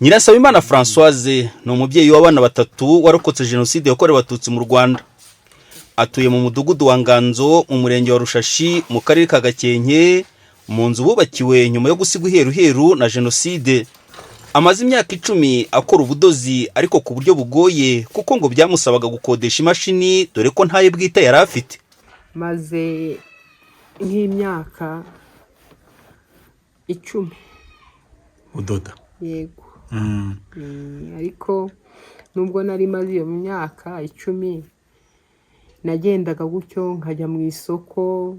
Nyirasabimana Françoise ni umubyeyi w'abana batatu warokotse jenoside yakorewe abatutsi mu Rwanda. Atuye mu mudugudu wa Nganzo mu murenge wa Rushashi mu karere ka Gakenke, mu nzu bubakiwe nyuma yo gusigwa iheruheru na jenoside. Amaze imyaka 10 akora ubudozi ariko ku buryo bugoye kuko ngo byamusabaga gukodesha imashini dore ko ntaye bwite yari afite. Maze nk'imyaka 10 udoda. Yego. Ariko nubwo nari maze iyo myaka 10 nagendaga gutyo nkajya mu isoko,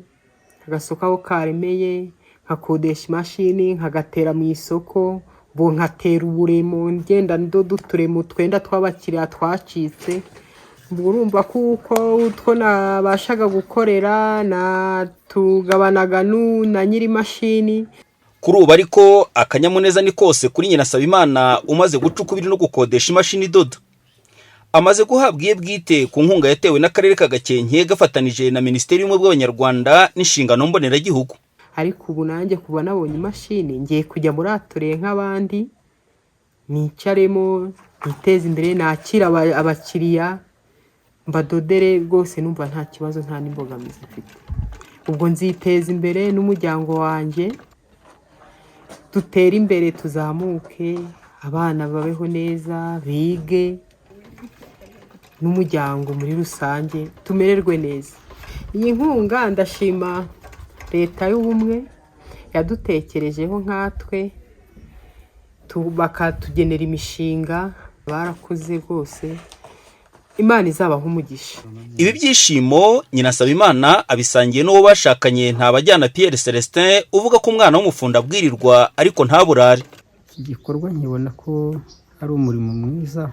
agasoko aho karemeye, nkakodesha imashini, nkagatera mu isoko, bo nkatera uburemo, ngenda ndoda uturemo twenda tw'abakiriya twacitse. Urumva kuko utwo nabashaga gukorera na tugabanaga na nyiri mashini. Kuri ubu ariko akanyamuneza ni kose kuri Nyirasabimana umaze gucukubira no gukodesha imashini doda. Amaze guhabwa iye bwite ku nkunga yatewe n'akarere ka Gakenke gafatanije na Minisiteri y'Ubumwe bw'Abanyarwanda n'inshingano mboneragihugu. Ariko ubu nanjye kuba nabonye imashini ngiye kujya muri atelier nk'abandi, nicaremo niteze imbere, nakira abakiriya mbadodere rwose, numva nta kibazo nta n'imbogamizi mfite. Ubwo nziteza imbere n'umuryango wanjye, dutere imbere tuzamuke, abana babeho neza, bige, n'umuryango muri rusange tumererwe neza. Iyi nkunga ndashima Leta y'Ubumwe yadutekerejeho nkatwe, bakatugenera imishinga, barakoze rwose, Imana izabaho umugisha. Ibi byishimo Nyirasabimana abisangiye n'uwo bashakanye Ntabajyana Pierre Celestin uvuga ko umwana w'umufunda abwirirwa ariko ntaburare. Iki gikorwa nkibona ko ari umurimo mwiza.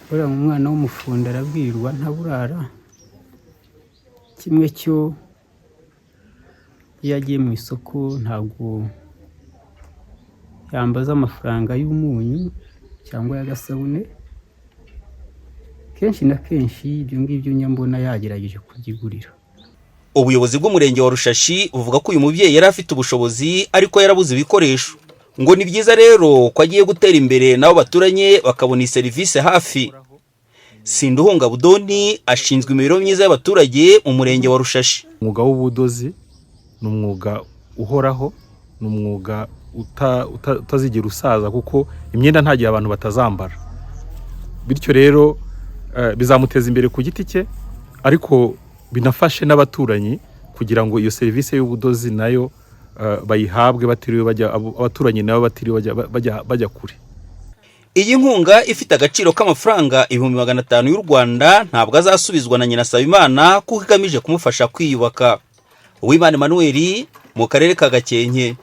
Buriya umwana w'umufunda arabwirirwa ntaburara. Kimwe cyo iyo agiye mu isoko ntabwo yambaza amafaranga y'umunyu cyangwa y'agasabune. Kenshi na kenshi ibyo ngibyo nyambona yagerageje kugigurira. Ubuyobozi bw'umurenge wa Rushashi buvuga ko uyu mubyeyi yari afite ubushobozi ariko yarabuze ibikoresho. Ngo ni byiza rero ko agiye gutera imbere nabo baturanye bakabona iyi serivisi hafi. Sinduhunga Budoni ashinzwe imibereho myiza y'abaturage mu murenge wa Rushashi. Umwuga w'ubudozi ni umwuga uhoraho, ni umwuga utazigira usaza kuko imyenda nta gihe abantu batazambara. Bityo rero bizamuteza imbere ku giti cye ariko binafashe n'abaturanyi kugira ngo iyo serivisi y'ubudozi nayo bayihabwe batiriwe bajya, abaturanyi nabo batiriwe bajya kure. Iyi nkunga ifite agaciro k'amafaranga 500 y'u Rwanda ntabwo azasubizwa na Nyirasabimana kuko igamije kumufasha kwiyubaka. Uwimana Emmanuel mu karere ka Gakenke.